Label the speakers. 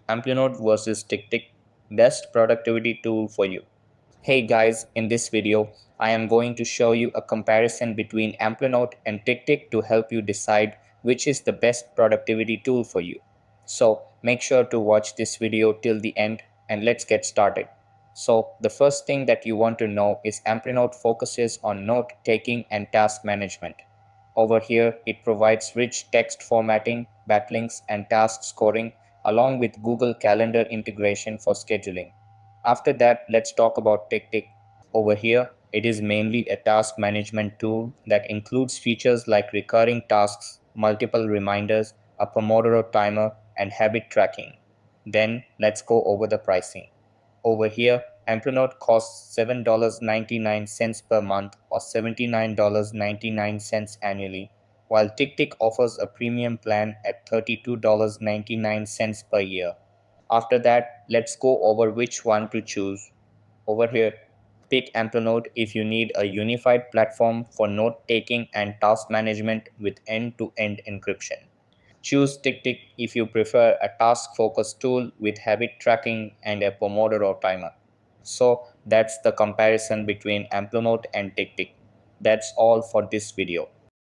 Speaker 1: Amplenote versus Ticktick, best productivity tool for you. Hey guys, in this video, I am going to show you a comparison between Amplenote and Ticktick to help you decide which is the best productivity tool for you. So make sure to watch this video till the end and let's get started. So the first thing that you want to know is Amplenote focuses on note taking and task management. Over here, it provides rich text formatting, backlinks, and task scoring, along with Google Calendar integration for scheduling. After that, let's talk about Ticktick. Over here, it is mainly a task management tool that includes features like recurring tasks, multiple reminders, a Pomodoro timer, and habit tracking. Then, let's go over the pricing. Over here, Amplenote costs $7.99 per month or $79.99 annually, while Ticktick offers a premium plan at $32.99 per year. After that, let's go over which one to choose. Over here, pick Amplenote if you need a unified platform for note taking and task management with end-to-end encryption. Choose Ticktick if you prefer a task-focused tool with habit tracking and a Pomodoro timer. So that's the comparison between Amplenote and Ticktick. That's all for this video.